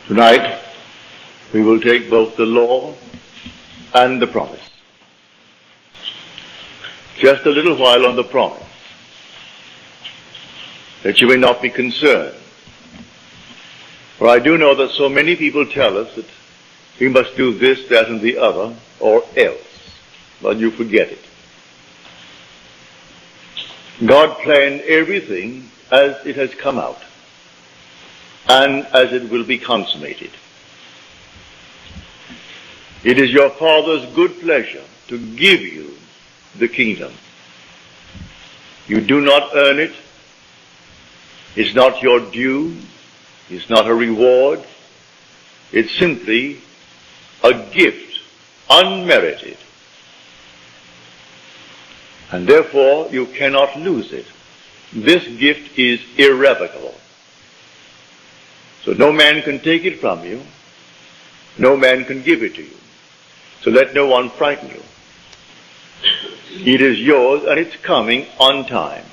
Tonight, we will take both the law and the promise. Just a little while on the promise, that you may not be concerned. For I do know that so many people tell us that we must do this, that, and the other, or else. But you forget it. God planned everything as it has come out, and as it will be consummated. It is your Father's good pleasure to give you the kingdom. You do not earn it. It's not your due. It's not a reward. It's simply a gift, unmerited. And therefore, you cannot lose it. This gift is irrevocable. So no man can take it from you. No man can give it to you. So let no one frighten you. It is yours, and it's coming on time.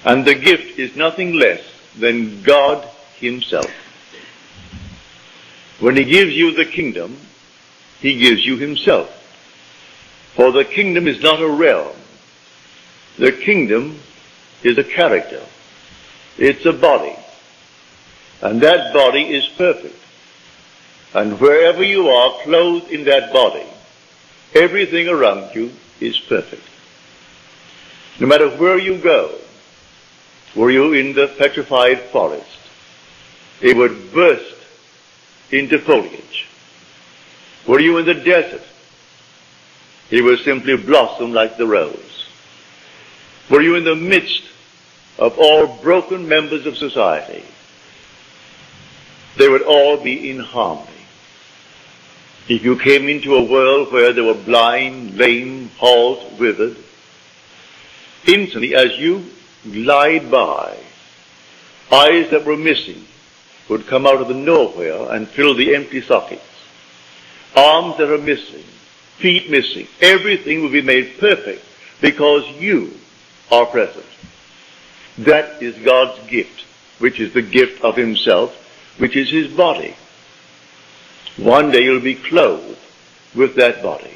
And the gift is nothing less than God Himself. When He gives you the kingdom, He gives you Himself. For the kingdom is not a realm. The kingdom is a character. It's a body. And that body is perfect. And wherever you are clothed in that body, everything around you is perfect. No matter where you go, were you in the petrified forest, it would burst into foliage. Were you in the desert, it would simply blossom like the rose. Were you in the midst of all broken members of society, they would all be in harmony. If you came into a world where there were blind, lame, halt, withered, instantly as you glide by, eyes that were missing would come out of the nowhere and fill the empty sockets. Arms that are missing, feet missing, everything will be made perfect because you are present. That is God's gift, which is the gift of Himself, which is His body. One day you'll be clothed with that body.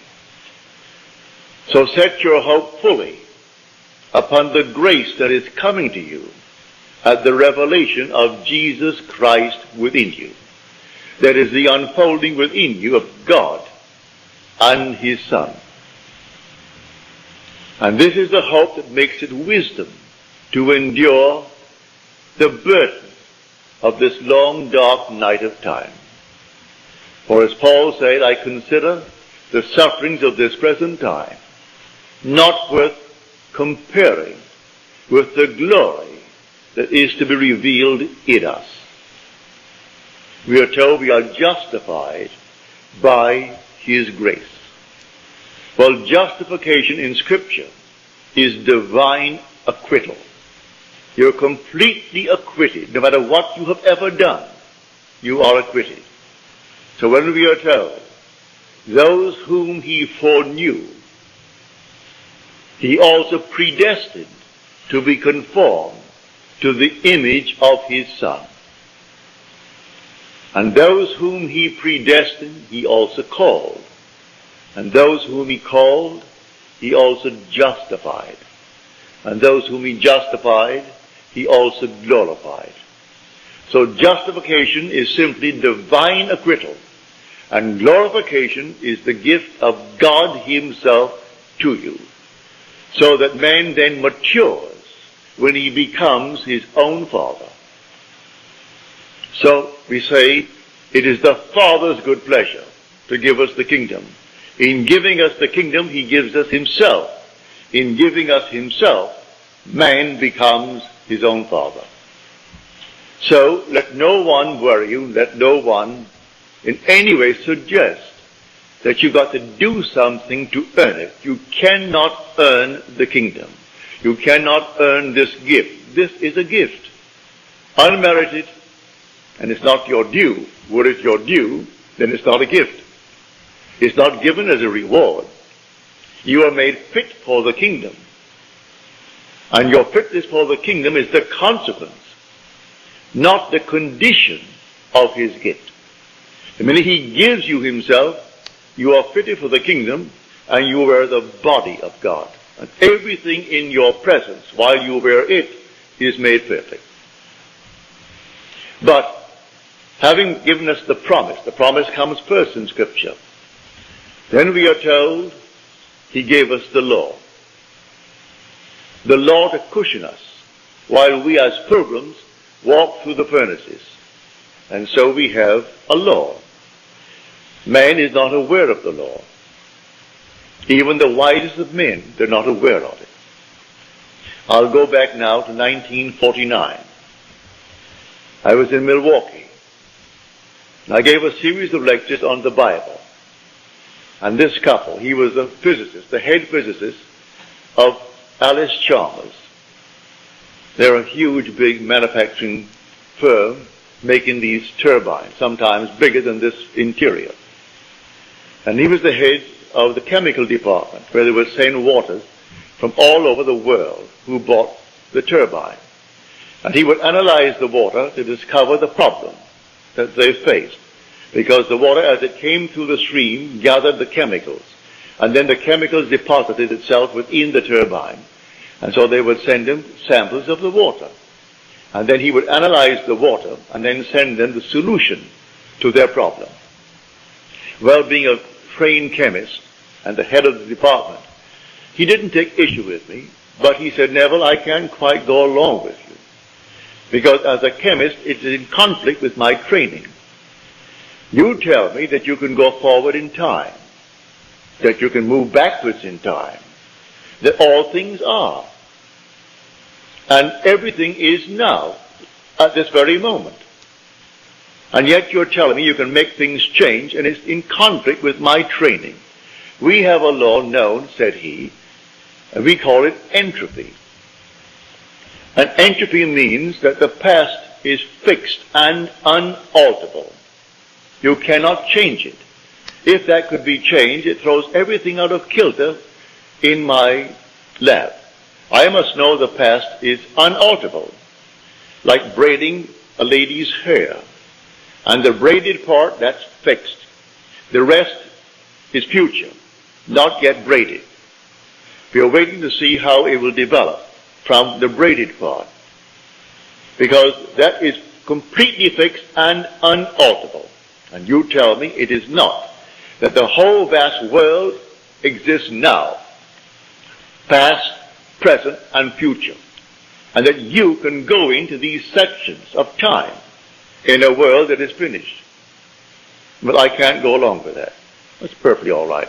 So set your hope fully upon the grace that is coming to you at the revelation of Jesus Christ within you. That is the unfolding within you of God and His Son. And this is the hope that makes it wisdom to endure the burden of this long, dark night of time. For as Paul said, I consider the sufferings of this present time not worth comparing with the glory that is to be revealed in us. We are told we are justified by His grace. Well, justification in Scripture is divine acquittal. You're completely acquitted. No matter what you have ever done, you are acquitted. So when we are told, those whom He foreknew, He also predestined to be conformed to the image of His Son. And those whom He predestined, He also called. And those whom He called, He also justified. And those whom He justified, He also glorified. So justification is simply divine acquittal. And glorification is the gift of God Himself to you. So that man then matures when he becomes his own Father. So we say, it is the Father's good pleasure to give us the kingdom. In giving us the kingdom, He gives us Himself. In giving us Himself, man becomes his own Father. So let no one worry you, let no one in any way suggest that you've got to do something to earn it. You cannot earn the kingdom. You cannot earn this gift. This is a gift, unmerited, and it's not your due. Were it your due, then it's not a gift. It's not given as a reward. You are made fit for the kingdom. And your fitness for the kingdom is the consequence, not the condition of his gift. The minute he gives you himself, you are fitted for the kingdom, and you wear the body of God. And everything in your presence, while you wear it, is made perfect. But having given us the promise comes first in Scripture. Then we are told he gave us the law. The law to cushion us while we as pilgrims walk through the furnaces. And so we have a law. Man is not aware of the law. Even the wisest of men, they're not aware of it. I'll go back now to 1949. I was in Milwaukee. I gave a series of lectures on the Bible. And this couple, he was a physicist, the head physicist of Alice Chalmers. They're a huge, big manufacturing firm making these turbines, sometimes bigger than this interior. And he was the head of the chemical department, where they would send waters from all over the world who bought the turbine. And he would analyze the water to discover the problem that they faced, because the water, as it came through the stream, gathered the chemicals, and then the chemicals deposited itself within the turbine. And so they would send him samples of the water. And then he would analyze the water and then send them the solution to their problem. Well, being a trained chemist and the head of the department, he didn't take issue with me, but he said, Neville, I can't quite go along with you, because as a chemist, it's in conflict with my training. You tell me that you can go forward in time, that you can move backwards in time, that all things are, and everything is now, at this very moment. And yet you're telling me you can make things change, and it's in conflict with my training. We have a law known, said he, and we call it entropy. And entropy means that the past is fixed and unalterable. You cannot change it. If that could be changed, it throws everything out of kilter in my lab. I must know the past is unalterable, like braiding a lady's hair. And the braided part, that's fixed. The rest is future, not yet braided. We are waiting to see how it will develop from the braided part, because that is completely fixed and unalterable. And you tell me it is not, that the whole vast world exists now, past, present, and future, and that you can go into these sections of time in a world that is finished. But I can't go along with that. That's perfectly all right.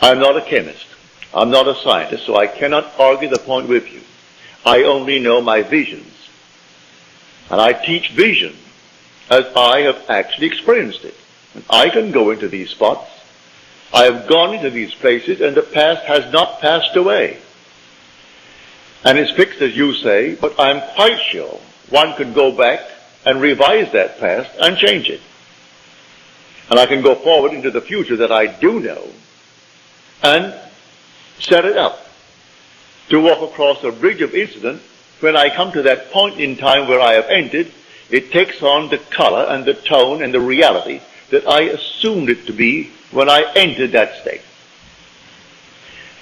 I'm not a chemist. I'm not a scientist, so I cannot argue the point with you. I only know my visions. And I teach vision as I have actually experienced it. And I can go into these spots. I have gone into these places, and the past has not passed away. And it's fixed, as you say, but I'm quite sure one could go back and revise that past and change it. And I can go forward into the future that I do know and set it up to walk across a bridge of incident. When I come to that point in time where I have entered, it takes on the color and the tone and the reality that I assumed it to be when I entered that state.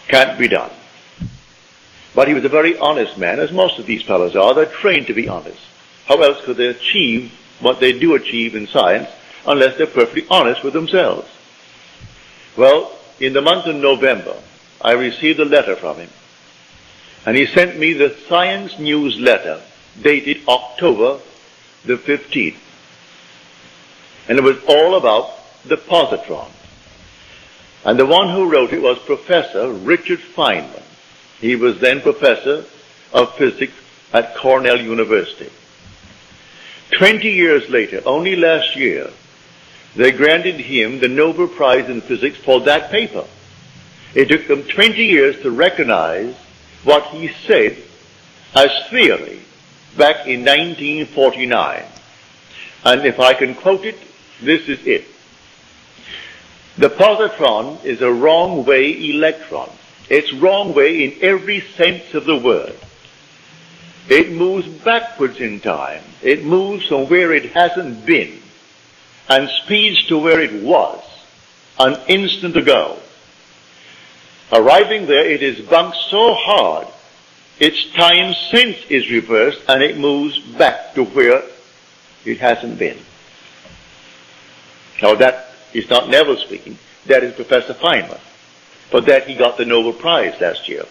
Can't be done. But he was a very honest man, as most of these fellows are. They're trained to be honest. How else could they achieve what they do achieve in science unless they're perfectly honest with themselves? Well, in the month of November, I received a letter from him. And he sent me the Science News letter dated October the 15th. And it was all about the positron. And the one who wrote it was Professor Richard Feynman. He was then professor of physics at Cornell University. 20 years later, only last year, they granted him the Nobel Prize in Physics for that paper. It took them 20 years to recognize what he said as theory back in 1949. And if I can quote it, this is it. The positron is a wrong-way electron. It's wrong way in every sense of the word. It moves backwards in time. It moves from where it hasn't been and speeds to where it was an instant ago. Arriving there, it is bunked so hard, its time since is reversed, and it moves back to where it hasn't been. Now that is not Neville speaking, that is Professor Feynman. For that he got the Nobel Prize last year.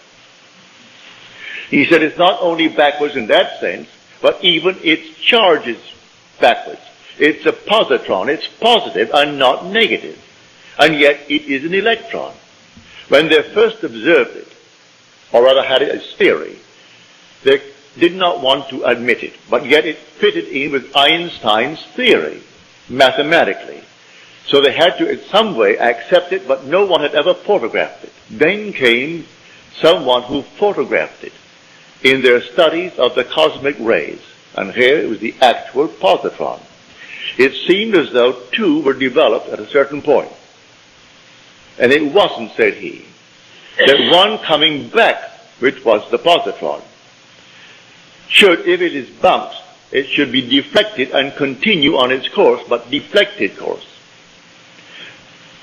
He said it's not only backwards in that sense, but even its charge is backwards. It's a positron, it's positive and not negative. And yet it is an electron. When they first observed it, or rather had it as theory, they did not want to admit it, but yet it fitted in with Einstein's theory, mathematically. So they had to in some way accept it, but no one had ever photographed it. Then came someone who photographed it in their studies of the cosmic rays. And here it was the actual positron. It seemed as though two were developed at a certain point. And it wasn't, said he, that one coming back, which was the positron, should, if it is bumped, it should be deflected and continue on its course, but deflected course.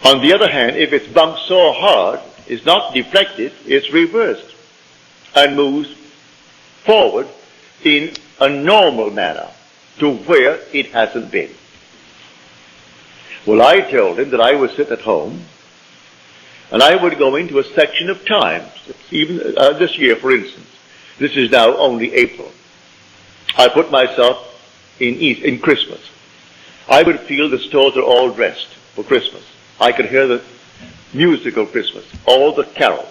On the other hand, if it's bumped so hard, it's not deflected, it's reversed and moves forward in a normal manner to where it hasn't been. Well, I told him that I would sit at home and I would go into a section of time, even this year, for instance. This is now only April. I put myself in Christmas. I would feel the stores are all dressed for Christmas. I could hear the music of Christmas, all the carols.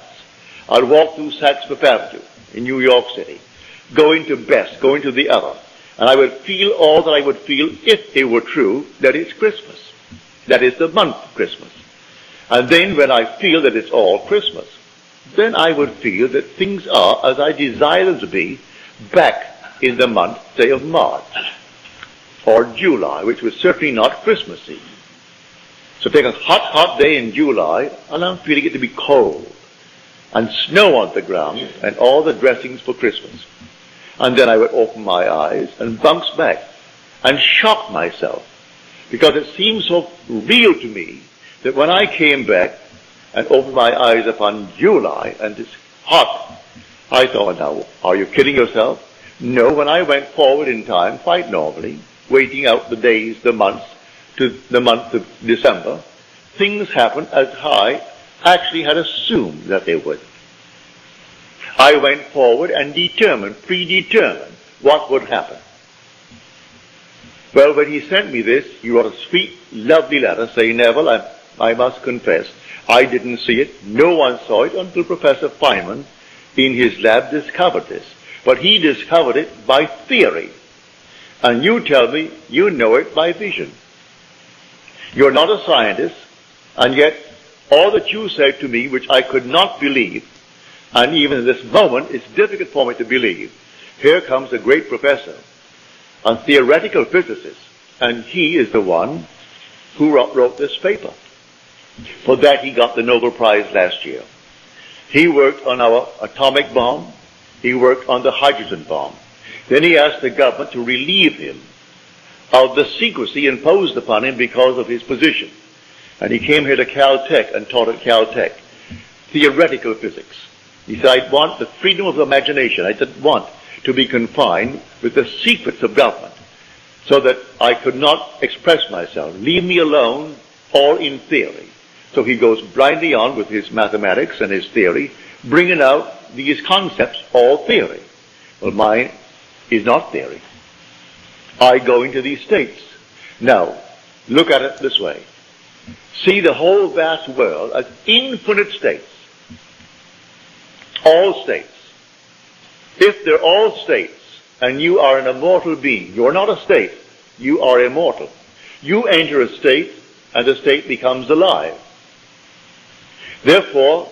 I'd walk through Saks Fifth Avenue in New York City, going to Best, going to the other, and I would feel all that I would feel if it were true that it's Christmas. That is the month of Christmas. And then when I feel that it's all Christmas, then I would feel that things are as I desire them to be back in the month, say, of March or July, which was certainly not Christmassy. So take a hot, hot day in July, and I'm feeling it to be cold, and snow on the ground, and all the dressings for Christmas. And then I would open my eyes and bounce back and shock myself, because it seemed so real to me that when I came back and opened my eyes upon July, and it's hot, I thought, now, are you kidding yourself? No, when I went forward in time, quite normally, waiting out the days, the months, to the month of December, things happened as I actually had assumed that they would. I went forward and predetermined what would happen. Well, when he sent me this, he wrote a sweet, lovely letter saying, Neville, I must confess, I didn't see it. No one saw it until Professor Feynman in his lab discovered this. But he discovered it by theory. And you tell me you know it by vision. You're not a scientist, and yet all that you said to me, which I could not believe, and even at this moment it's difficult for me to believe, here comes a great professor, a theoretical physicist, and he is the one who wrote this paper. For that he got the Nobel Prize last year. He worked on our atomic bomb, he worked on the hydrogen bomb. Then he asked the government to relieve him of the secrecy imposed upon him because of his position. And he came here to Caltech and taught at Caltech theoretical physics. He said, I want the freedom of imagination. I didn't want to be confined with the secrets of government so that I could not express myself. Leave me alone, all in theory. So he goes blindly on with his mathematics and his theory, bringing out these concepts, all theory. Well, mine is not theory. I go into these states. Now, look at it this way. See the whole vast world as infinite states. All states. If they're all states, and you are an immortal being, you're not a state, you are immortal. You enter a state, and the state becomes alive. Therefore,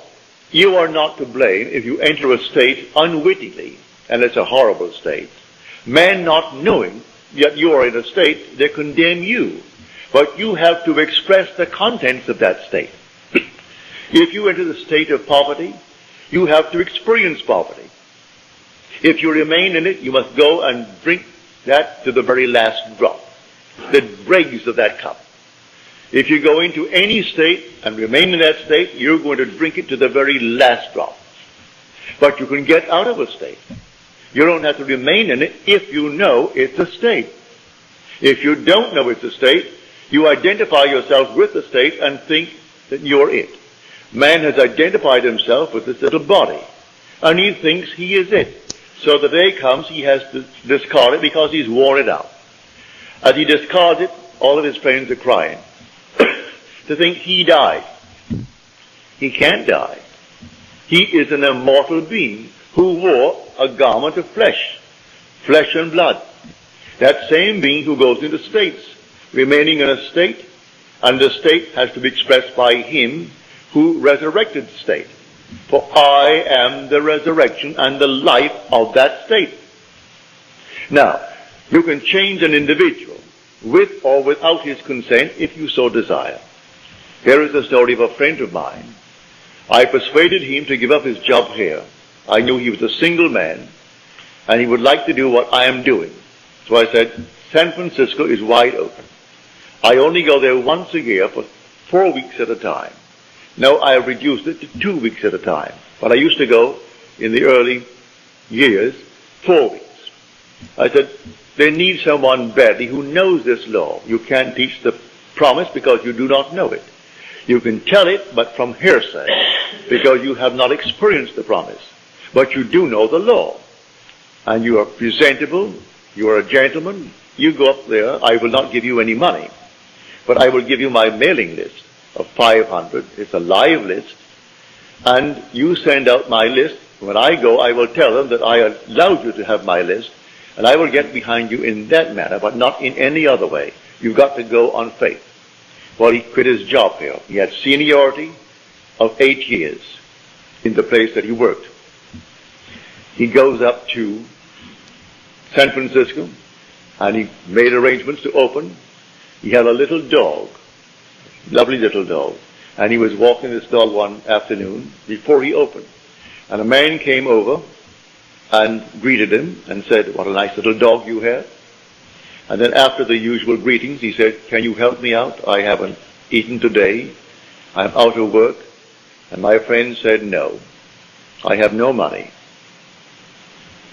you are not to blame if you enter a state unwittingly, and it's a horrible state. Man not knowing, yet you are in a state, they condemn you. But you have to express the contents of that state. If you enter the state of poverty, you have to experience poverty. If you remain in it, you must go and drink that to the very last drop, the dregs of that cup. If you go into any state and remain in that state, you're going to drink it to the very last drop. But you can get out of a state. You don't have to remain in it if you know it's a state. If you don't know it's a state, you identify yourself with the state and think that you're it. Man has identified himself with this little body, and he thinks he is it. So the day comes, he has to discard it because he's worn it out. As he discards it, all of his friends are crying to think he died. He can't die. He is an immortal being who wore a garment of flesh and blood. That same being who goes into states, remaining in a state, and the state has to be expressed by him who resurrected the state. For I am the resurrection and the life of that state. Now, you can change an individual with or without his consent if you so desire. Here is the story of a friend of mine. I persuaded him to give up his job here. I knew he was a single man, and he would like to do what I am doing. So I said, San Francisco is wide open. I only go there once a year for 4 weeks at a time. Now I have reduced it to 2 weeks at a time. But I used to go, in the early years, 4 weeks. I said, they need someone badly who knows this law. You can't teach the promise because you do not know it. You can tell it, but from hearsay, because you have not experienced the promise. But you do know the law. And you are presentable, you are a gentleman, you go up there, I will not give you any money. But I will give you my mailing list of 500. It's a live list. And you send out my list. When I go, I will tell them that I allowed you to have my list. And I will get behind you in that manner, but not in any other way. You've got to go on faith. Well, he quit his job here. He had seniority of 8 years in the place that he worked. He goes up to San Francisco, and he made arrangements to open. He had a little dog, lovely little dog, and he was walking this dog one afternoon before he opened. And a man came over and greeted him and said, what a nice little dog you have. And then after the usual greetings, he said, can you help me out? I haven't eaten today. I'm out of work. And my friend said, no, I have no money.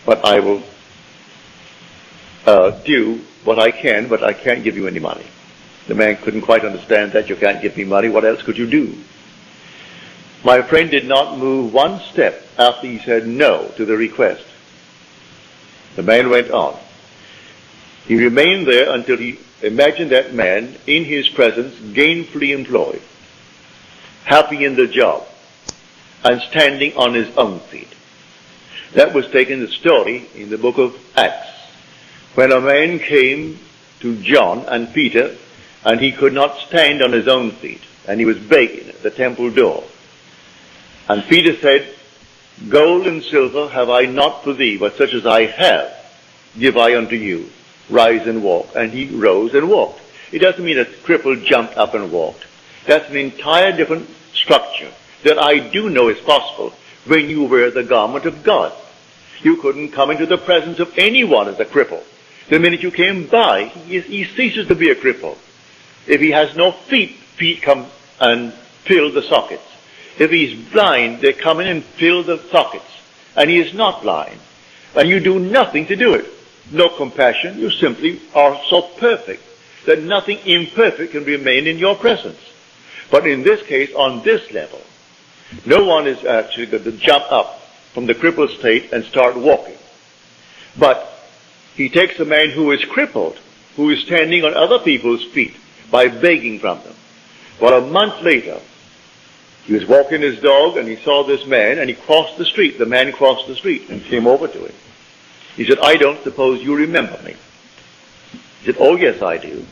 But I will do what I can, but I can't give you any money. The man couldn't quite understand that. You can't give me money. What else could you do? My friend did not move one step after he said no to the request. The man went on. He remained there until he imagined that man in his presence gainfully employed, happy in the job, and standing on his own feet. That was taken the story in the book of Acts, when a man came to John and Peter, and he could not stand on his own feet, and he was begging at the temple door. And Peter said, gold and silver have I not for thee, but such as I have give I unto you. Rise and walk. And he rose and walked. It doesn't mean a cripple jumped up and walked. That's an entire different structure that I do know is possible when you wear the garment of God. You couldn't come into the presence of anyone as a cripple. The minute you came by, he ceases to be a cripple. If he has no feet, feet come and fill the sockets. If he's blind, they come in and fill the sockets. And he is not blind. And you do nothing to do it. No compassion. You simply are so perfect that nothing imperfect can remain in your presence. But in this case, on this level, no one is actually going to jump up from the crippled state and start walking. But he takes a man who is crippled, who is standing on other people's feet by begging from them. Well, a month later, he was walking his dog and he saw this man and he crossed the street. The man crossed the street and came over to him. He said, I don't suppose you remember me. He said, oh yes, I do.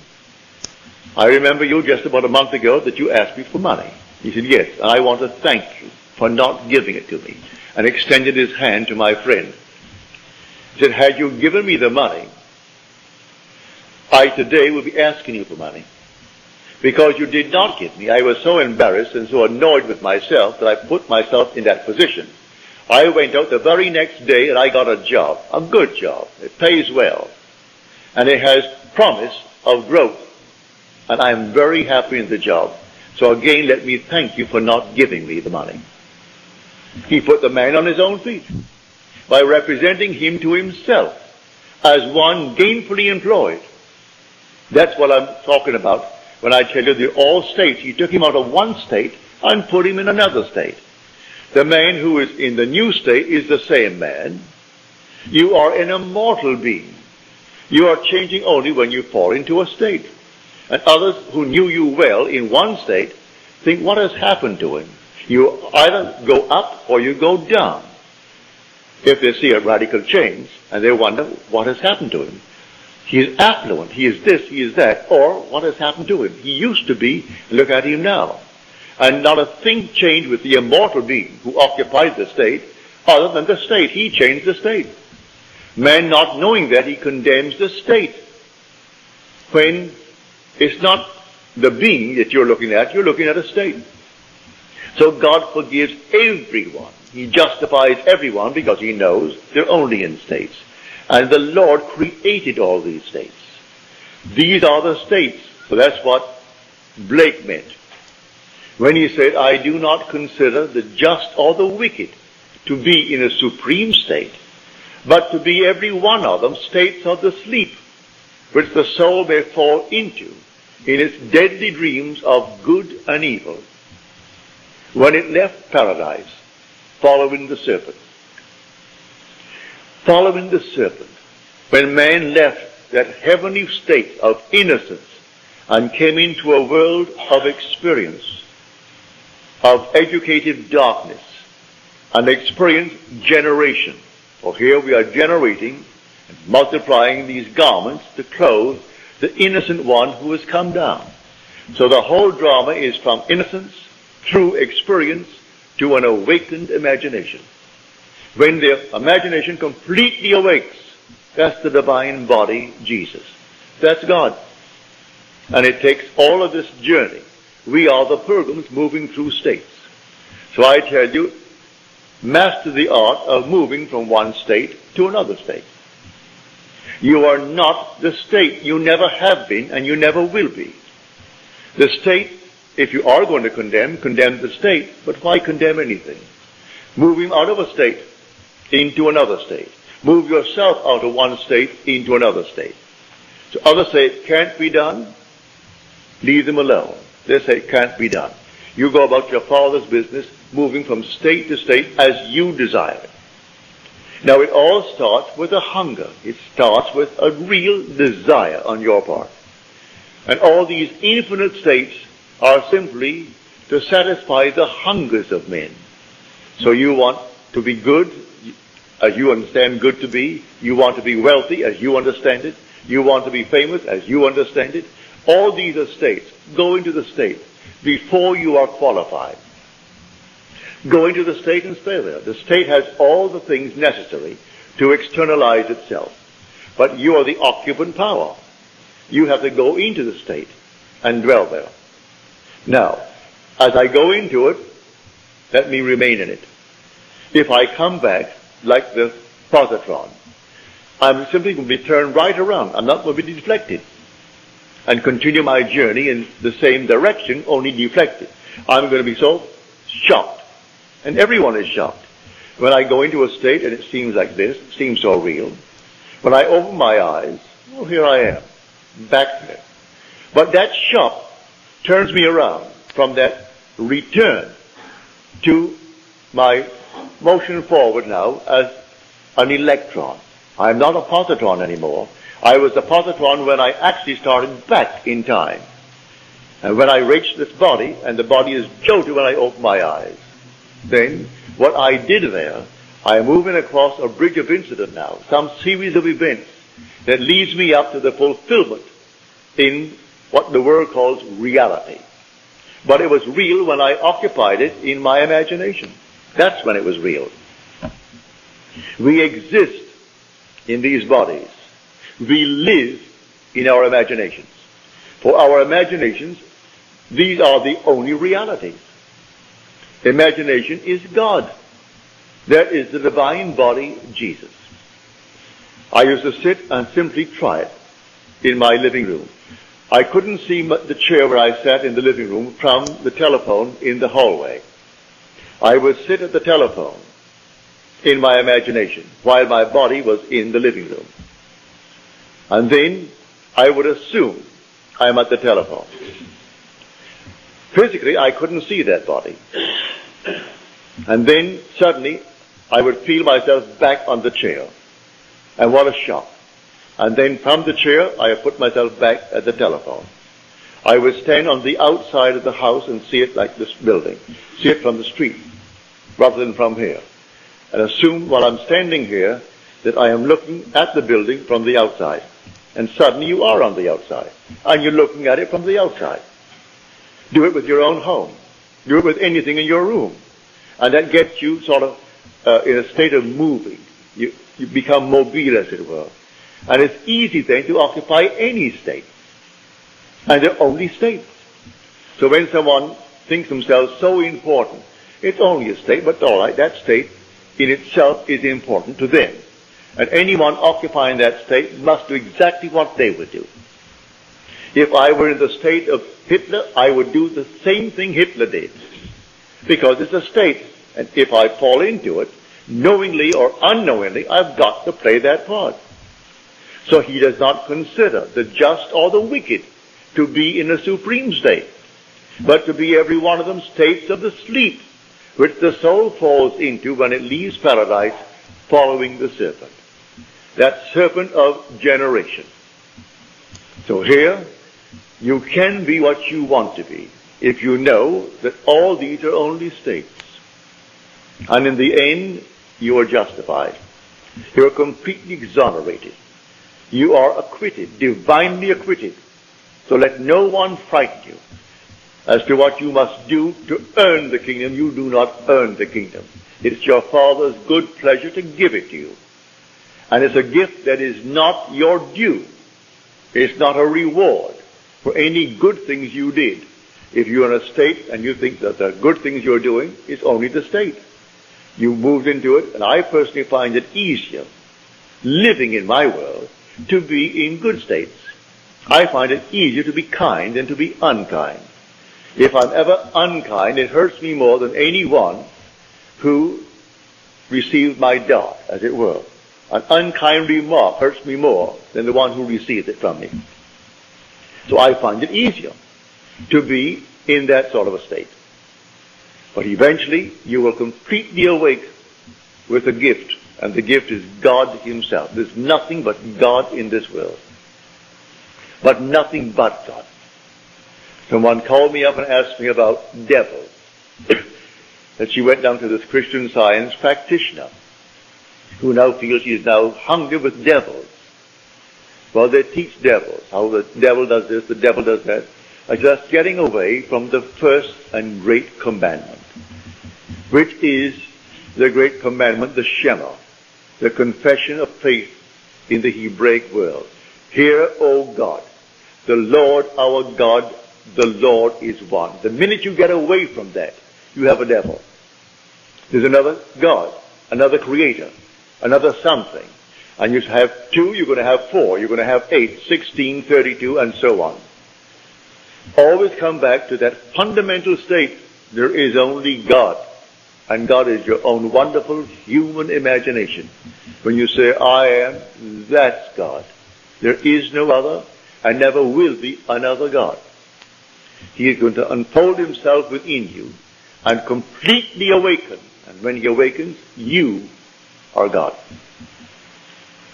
I remember you just about a month ago that you asked me for money. He said, yes, and I want to thank you for not giving it to me. And extended his hand to my friend. He said, had you given me the money, I today would be asking you for money. Because you did not give me. I was so embarrassed and so annoyed with myself that I put myself in that position. I went out the very next day and I got a job, a good job. It pays well. And it has promise of growth. and I am very happy in the job. So again, let me thank you for not giving me the money. He put the man on his own feet by representing him to himself as one gainfully employed. That's what I'm talking about when I tell you the all states. He took him out of one state and put him in another state. The man who is in the new state is the same man. You are an immortal being. You are changing only when you fall into a state. And others who knew you well in one state think, what has happened to him? You either go up or you go down. If they see a radical change, and they wonder, what has happened to him? He is affluent, he is this, he is that, or what has happened to him? He used to be, look at him now. And not a thing changed with the immortal being who occupied the state, other than the state. He changed the state. Man, not knowing that, he condemns the state. When it's not the being that you're looking at a state. So God forgives everyone. He justifies everyone because he knows they're only in states. And the Lord created all these states. These are the states. So that's what Blake meant when he said, I do not consider the just or the wicked to be in a supreme state, but to be every one of them states of the sleep, which the soul may fall into in its deadly dreams of good and evil, when it left paradise, following the serpent. Following the serpent. When man left that heavenly state of innocence and came into a world of experience, of educative darkness, and experienced generation. For here we are generating and multiplying these garments to clothe the innocent one who has come down. So the whole drama is from innocence through experience to an awakened imagination. When the imagination completely awakes, that's the divine body, Jesus. That's God. And it takes all of this journey. We are the pilgrims moving through states. So I tell you, master the art of moving from one state to another state. You are not the state. You never have been and you never will be. The state, if you are going to condemn the state, but why condemn anything? Moving out of a state into another state. Move yourself out of one state into another state. So others say it can't be done. Leave them alone. They say it can't be done. You go about your Father's business, moving from state to state as you desire it. Now it all starts with a hunger. It starts with a real desire on your part. And all these infinite states are simply to satisfy the hungers of men. So you want to be good, as you understand good to be. You want to be wealthy, as you understand it. You want to be famous, as you understand it. All these are states. Go into the state before you are qualified. Go into the state and stay there. The state has all the things necessary to externalize itself. But you are the occupant power. You have to go into the state and dwell there. Now, as I go into it, let me remain in it. If I come back like the positron, I'm simply going to be turned right around. I'm not going to be deflected and continue my journey in the same direction, only deflected. I'm going to be so shocked. And everyone is shocked. When I go into a state and it seems like this, it seems so real. When I open my eyes, well, here I am, back there. But that shock turns me around from that return to my motion forward now as an electron. I'm not a positron anymore. I was a positron when I actually started back in time. And when I reached this body, and the body is jolted when I open my eyes, then what I did there, I am moving across a bridge of incident now, some series of events that leads me up to the fulfillment in what the world calls reality. But it was real when I occupied it in my imagination. That's when it was real. We exist in these bodies. We live in our imaginations. For our imaginations, these are the only realities. Imagination is God. That is the divine body, Jesus. I used to sit and simply try it in my living room. I couldn't see the chair where I sat in the living room from the telephone in the hallway. I would sit at the telephone in my imagination while my body was in the living room. And then I would assume I'm at the telephone. Physically, I couldn't see that body. And then suddenly I would feel myself back on the chair. And what a shock. And then from the chair, I would put myself back at the telephone. I would stand on the outside of the house and see it like this building. See it from the street, rather than from here. And assume while I'm standing here that I am looking at the building from the outside. And suddenly you are on the outside. And you're looking at it from the outside. Do it with your own home. Do it with anything in your room. And that gets you sort of in a state of moving. You become mobile, as it were. And it's easy then to occupy any state. And they're only states. So when someone thinks themselves so important, it's only a state, but all right, that state in itself is important to them. And anyone occupying that state must do exactly what they would do. If I were in the state of Hitler, I would do the same thing Hitler did. Because it's a state. And if I fall into it, knowingly or unknowingly, I've got to play that part. So he does not consider the just or the wicked to be in a supreme state, but to be every one of them states of the sleep, which the soul falls into when it leaves paradise following the serpent. That serpent of generation. So here, you can be what you want to be, if you know that all these are only states. And in the end, you are justified. You are completely exonerated. You are acquitted, divinely acquitted. So let no one frighten you as to what you must do to earn the kingdom. You do not earn the kingdom. It's your Father's good pleasure to give it to you. And it's a gift that is not your due. It's not a reward for any good things you did. If you're in a state and you think that the good things you're doing is only the state, you moved into it, and I personally find it easier living in my world to be in good states. I find it easier to be kind than to be unkind. If I'm ever unkind, it hurts me more than anyone who received my dart, as it were. An unkind remark hurts me more than the one who received it from me. So I find it easier to be in that sort of a state. But eventually, you will completely awake with a gift, and the gift is God himself. There's nothing but God in this world. But nothing but God. Someone called me up and asked me about devils. That she went down to this Christian Science practitioner who now feels she is now hungry with devils. Well, they teach devils. How the devil does this, the devil does that. Just getting away from the first and great commandment, which is the great commandment, the Shema, the confession of faith in the Hebraic world. Hear, O God, the Lord our God, the Lord is one. The minute you get away from that, you have a devil. There's another God, another creator, another something. And you have 2, you're going to have 4, you're going to have 8, 16, 32, and so on. Always come back to that fundamental state. There is only God. And God is your own wonderful human imagination. When you say, I am, that's God. There is no other, and never will be another God. He is going to unfold himself within you and completely awaken. And when he awakens, you are God.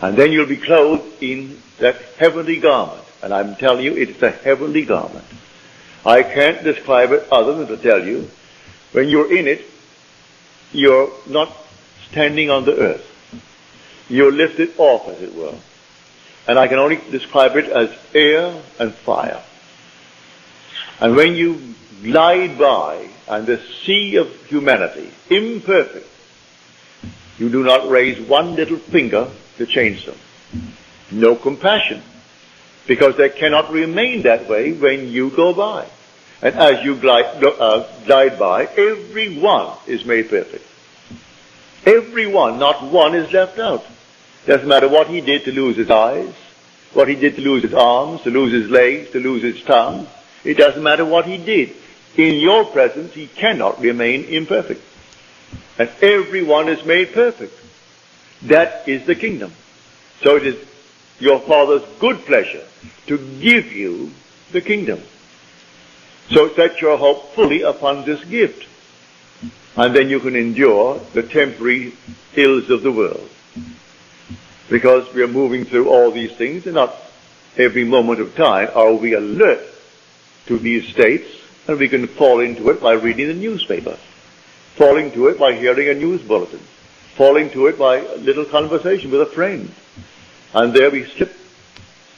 And then you'll be clothed in that heavenly garment. And I'm telling you, it's a heavenly garment. I can't describe it other than to tell you, when you're in it, you're not standing on the earth. You're lifted off, as it were. And I can only describe it as air and fire. And when you glide by, and the sea of humanity, imperfect, you do not raise one little finger to change them. No compassion, because they cannot remain that way when you go by. And as you glide by, every one is made perfect. Every one, not one is left out. Doesn't matter what he did to lose his eyes, what he did to lose his arms, to lose his legs, to lose his tongue. It doesn't matter what he did. In your presence, he cannot remain imperfect. And everyone is made perfect. That is the kingdom. So it is your Father's good pleasure to give you the kingdom. So set your hope fully upon this gift. And then you can endure the temporary ills of the world. Because we are moving through all these things, and not every moment of time are we alert to these states, and we can fall into it by reading the newspaper, fall into it by hearing a news bulletin, fall into it by a little conversation with a friend. And there we slip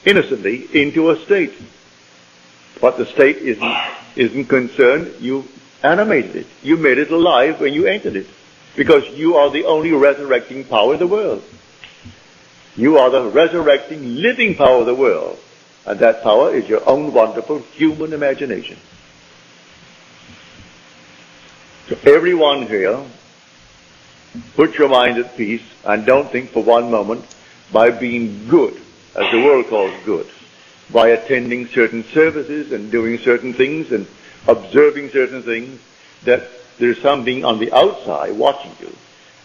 innocently into a state. But the state isn't concerned. You animated it. You made it alive when you entered it. Because you are the only resurrecting power in the world. You are the resurrecting, living power of the world. And that power is your own wonderful human imagination. So everyone here, put your mind at peace and don't think for one moment by being good, as the world calls good, by attending certain services and doing certain things and observing certain things, that there's something on the outside watching you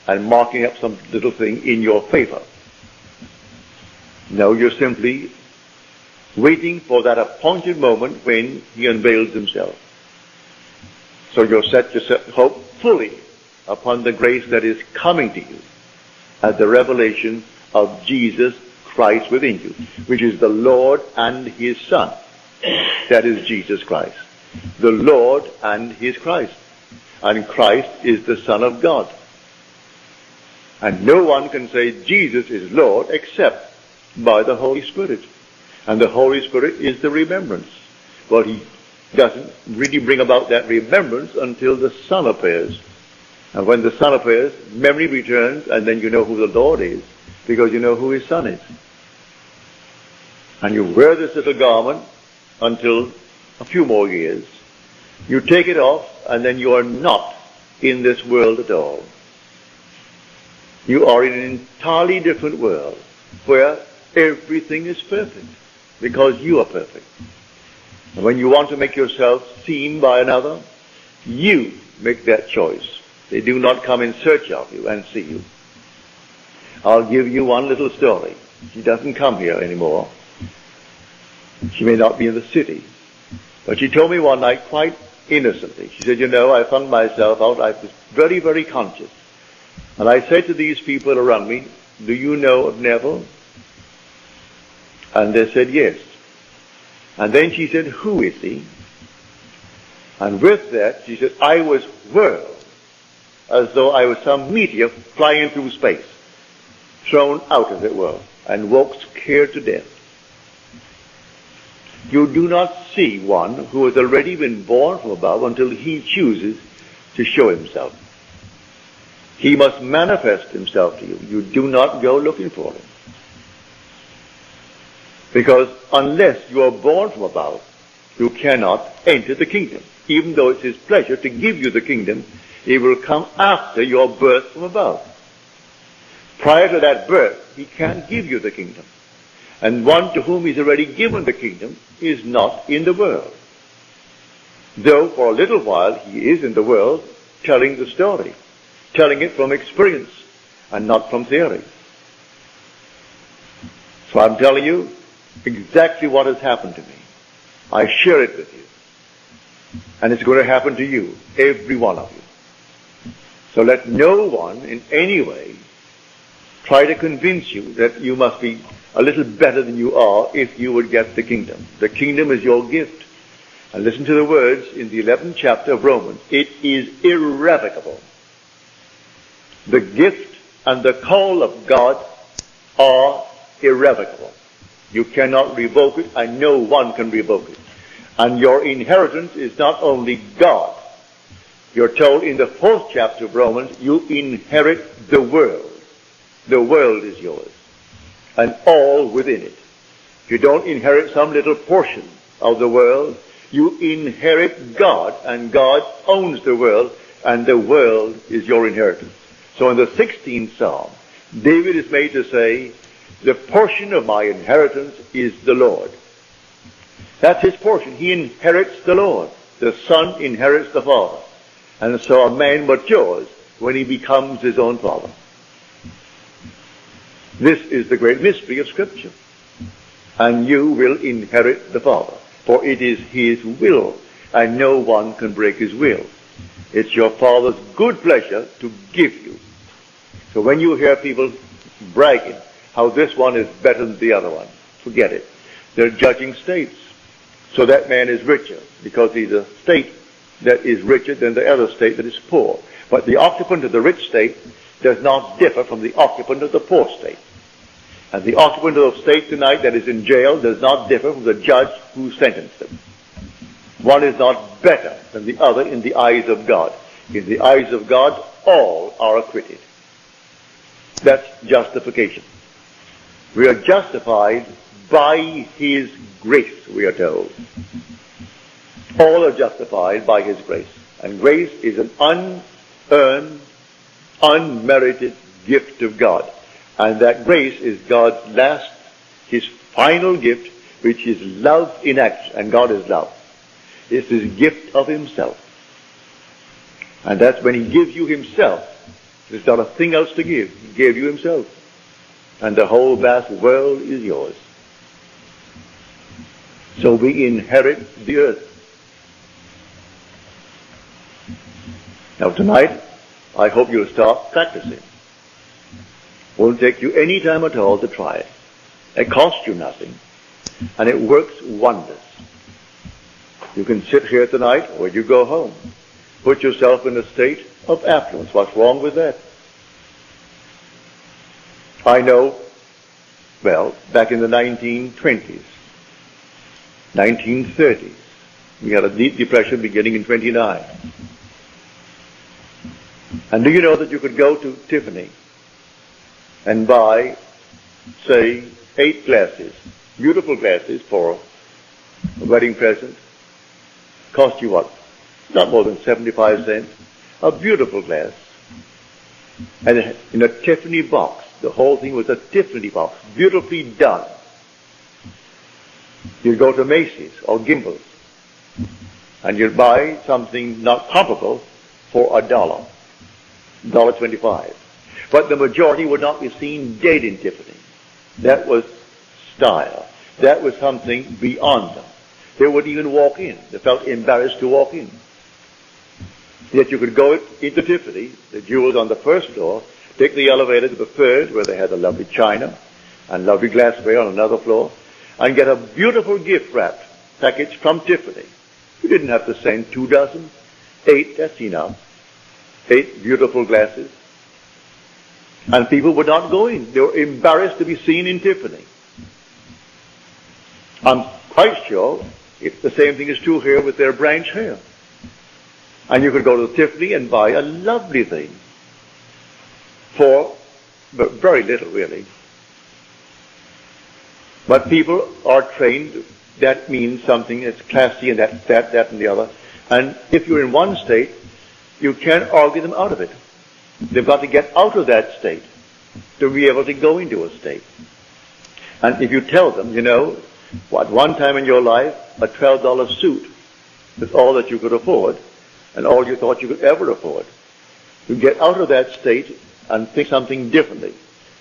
and marking up some little thing in your favor. No, you're simply waiting for that appointed moment when he unveils himself. So you'll set your hope fully upon the grace that is coming to you at the revelation of Jesus Christ within you, which is the Lord and his Son. That is Jesus Christ. The Lord and his Christ. And Christ is the Son of God. And no one can say Jesus is Lord except by the Holy Spirit. And the Holy Spirit is the remembrance. Well, he doesn't really bring about that remembrance until the Son appears. And when the Son appears, memory returns, and then you know who the Lord is, because you know who his Son is. And you wear this little garment until a few more years. You take it off, and then you are not in this world at all. You are in an entirely different world, where everything is perfect, because you are perfect. And when you want to make yourself seen by another, you make that choice. They do not come in search of you and see you. I'll give you one little story. She doesn't come here anymore. She may not be in the city. But she told me one night quite innocently. She said, you know, I found myself out. I was very, very conscious. And I said to these people around me, do you know of Neville? And they said, yes. And then she said, who is he? And with that, she said, I was whirled as though I was some meteor flying through space, thrown out, as it were, and walked scared to death. You do not see one who has already been born from above until he chooses to show himself. He must manifest himself to you. You do not go looking for him. Because unless you are born from above, you cannot enter the kingdom. Even though it's his pleasure to give you the kingdom, it will come after your birth from above. Prior to that birth, he can't give you the kingdom. And one to whom he's already given the kingdom is not in the world. Though for a little while he is in the world telling the story, telling it from experience and not from theory. So I'm telling you exactly what has happened to me. I share it with you. And it's going to happen to you, every one of you. So let no one in any way try to convince you that you must be a little better than you are if you would get the kingdom. The kingdom is your gift. And listen to the words in the 11th chapter of Romans. It is irrevocable. The gift and the call of God are irrevocable. You cannot revoke it, and no one can revoke it. And your inheritance is not only God. You're told in the 4th chapter of Romans, you inherit the world. The world is yours, and all within it. You don't inherit some little portion of the world. You inherit God, and God owns the world, and the world is your inheritance. So in the 16th Psalm, David is made to say, The portion of my inheritance is the Lord. That's his portion. He inherits the Lord. The Son inherits the Father. And so a man matures when he becomes his own father. This is the great mystery of Scripture. And you will inherit the Father, for it is his will, and no one can break his will. It's your Father's good pleasure to give you. So when you hear people bragging how this one is better than the other one, forget it. They're judging states. So that man is richer because he's a state that is richer than the other state that is poor. But the occupant of the rich state does not differ from the occupant of the poor state. And the occupant of the state tonight that is in jail does not differ from the judge who sentenced him. One is not better than the other in the eyes of God. In the eyes of God, all are acquitted. That's justification. We are justified by his grace, we are told. All are justified by his grace. And grace is an unearned, unmerited gift of God. And that grace is God's last, his final gift, which is love in action. And God is love. It's his gift of himself. And that's when he gives you himself. There's not a thing else to give. He gave you himself. And the whole vast world is yours. So we inherit the earth. Now tonight, I hope you'll start practicing. Won't take you any time at all to try it. It costs you nothing. And it works wonders. You can sit here tonight or you go home. Put yourself in a state of affluence. What's wrong with that? I know, well, back in the 1920s, 1930s, we had a deep depression beginning in 29. And do you know that you could go to Tiffany and buy, say, 8 glasses, beautiful glasses for a wedding present? Cost you what? Not more than 75 cents. A beautiful glass. And in a Tiffany box. The whole thing was a Tiffany box. Beautifully done. You'd go to Macy's or Gimbel's. And you'd buy something not comparable for $1. $1.25. But the majority would not be seen dead in Tiffany. That was style. That was something beyond them. They wouldn't even walk in. They felt embarrassed to walk in. Yet you could go into Tiffany, the jewels on the first floor, take the elevator to the third, where they had a lovely china and lovely glassware on another floor, and get a beautiful gift wrap package from Tiffany. You didn't have to send 2 dozen. 8, that's enough. 8 beautiful glasses. And people would not go in. They were embarrassed to be seen in Tiffany. I'm quite sure the same thing is true here with their branch hair. And you could go to Tiffany and buy a lovely thing for very little, really. But people are trained, that means something that's classy and that and the other. And if you're in one state, you can't argue them out of it. They've got to get out of that state to be able to go into a state. And if you tell them, you know, at one time in your life, a $12 suit was all that you could afford, and all you thought you could ever afford. You get out of that state and think something differently.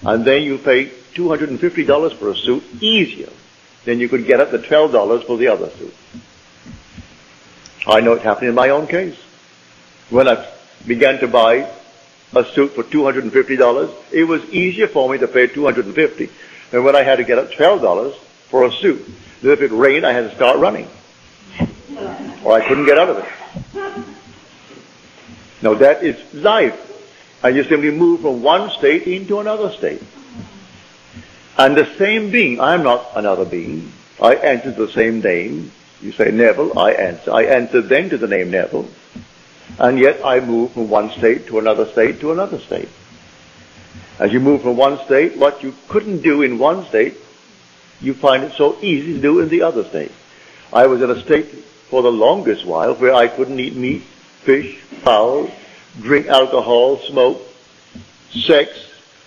And then you pay $250 for a suit easier than you could get at the $12 for the other suit. I know it happened in my own case. When I began to buy a suit for $250, it was easier for me to pay $250 than when I had to get at $12 for a suit. Then if it rained, I had to start running. Or I couldn't get out of it. Now that is life. And you simply move from one state into another state. And the same being, I am not another being. I answer the same name. You say Neville, I answer. I answer then to the name Neville. And yet I move from one state to another state to another state. As you move from one state, what you couldn't do in one state, you find it so easy to do in the other state. I was in a state for the longest while where I couldn't eat meat, fish, fowl, drink alcohol, smoke, sex.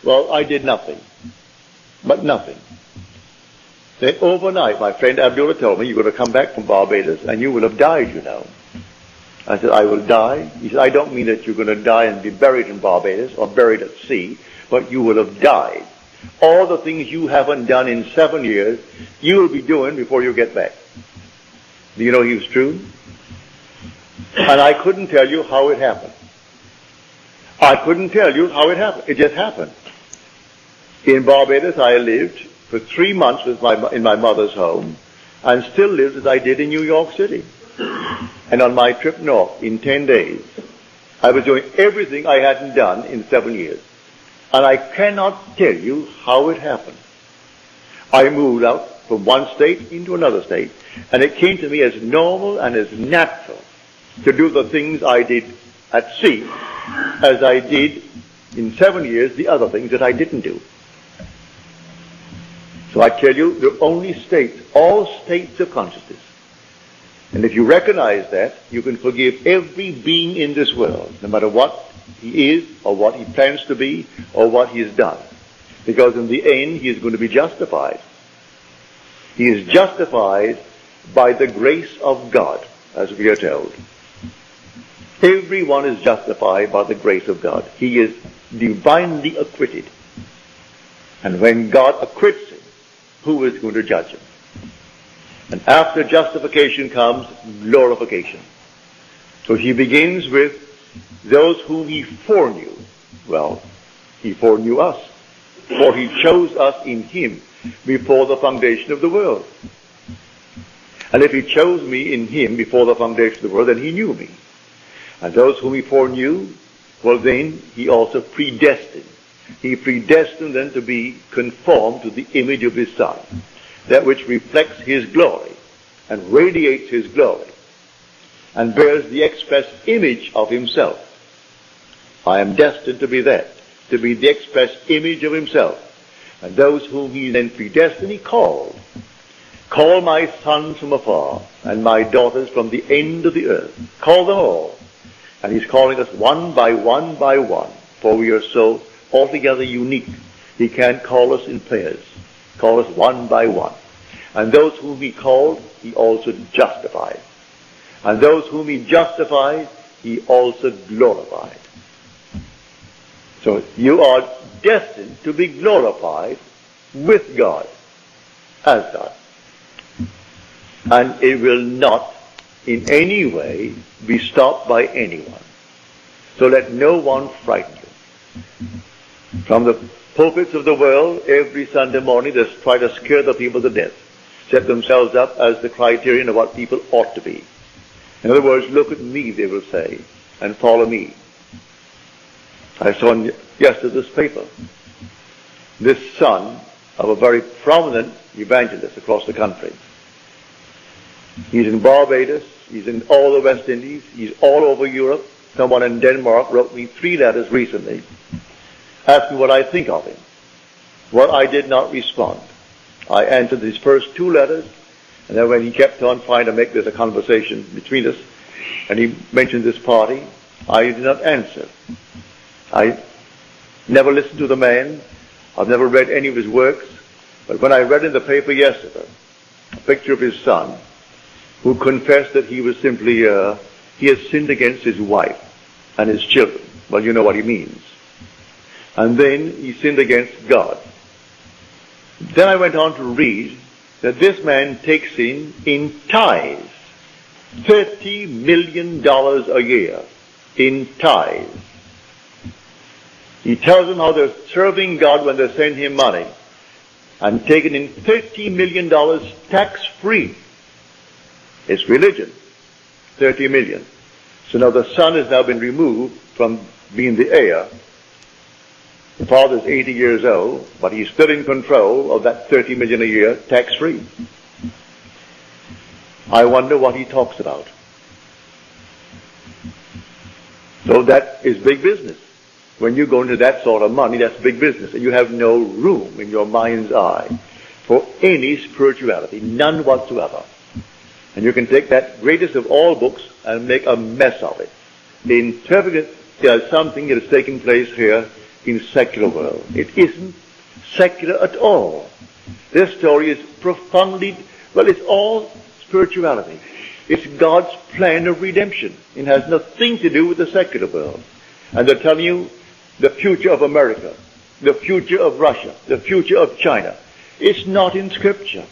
Well, I did nothing. but nothing. Then overnight, my friend Abdullah told me, you're going to come back from Barbados and you will have died, you know. I said, I will die? He said, I don't mean that you're going to die and be buried in Barbados or buried at sea, but you will have died. All the things you haven't done in 7 years, you will be doing before you get back. Do you know he was true? And I couldn't tell you how it happened. I couldn't tell you how it happened. It just happened. In Barbados, I lived for 3 months in my mother's home, and still lived as I did in New York City. And on my trip north, in 10 days, I was doing everything I hadn't done in 7 years. And I cannot tell you how it happened. I moved out from one state into another state, and it came to me as normal and as natural to do the things I did at sea as I did in 7 years the other things that I didn't do. So I tell you, the only states, all states of consciousness. And if you recognize that, you can forgive every being in this world, no matter what he is, or what he plans to be, or what he has done. Because in the end, he is going to be justified. He is justified by the grace of God, as we are told. Everyone is justified by the grace of God. He is divinely acquitted. And when God acquits him, who is going to judge him? And after justification comes glorification. So he begins with those whom he foreknew. Well, he foreknew us, for he chose us in him before the foundation of the world. And if he chose me in him before the foundation of the world, then he knew me. And those whom he foreknew, well then, he also predestined. He predestined them to be conformed to the image of his Son, that which reflects his glory and radiates his glory and bears the express image of himself. I am destined to be that, to be the express image of himself. And those whom he then predestined, he called. Call my sons from afar and my daughters from the end of the earth. Call them all. And he's calling us one by one by one, for we are so altogether unique. He can't call us in pairs. Call us one by one. And those whom he called, he also justified. And those whom he justified, he also glorified. So you are destined to be glorified with God, as God. And it will not in any way be stopped by anyone. So let no one frighten you. From the pulpits of the world, every Sunday morning they try to scare the people to death, set themselves up as the criterion of what people ought to be. In other words, look at me, they will say, and follow me. I saw in yesterday's paper this son of a very prominent evangelist across the country. He's in Barbados, he's in all the West Indies, he's all over Europe. Someone in Denmark wrote me 3 letters recently, asking what I think of him. Well, I did not respond. I answered his first 2 letters, and then when he kept on trying to make this a conversation between us, and he mentioned this party, I did not answer. I never listened to the man. I've never read any of his works. But when I read in the paper yesterday a picture of his son, who confessed that he was simply, he has sinned against his wife and his children. Well, you know what he means. And then he sinned against God. Then I went on to read that this man takes in tithes $30 million a year in tithes. He tells them how they're serving God when they send him money and taking in $30 million tax-free. It's religion. 30 million. So now the son has now been removed from being the heir. The father's 80 years old, but he's still in control of that 30 million a year, tax-free. I wonder what he talks about. So that is big business. When you go into that sort of money, that's big business. And you have no room in your mind's eye for any spirituality, none whatsoever. And you can take that greatest of all books and make a mess of it. Interpret it as something that is taking place here in secular world. It isn't secular at all. This story is profoundly, well, it's all spirituality. It's God's plan of redemption. It has nothing to do with the secular world. And they're telling you the future of America, the future of Russia, the future of China. It's not in Scripture.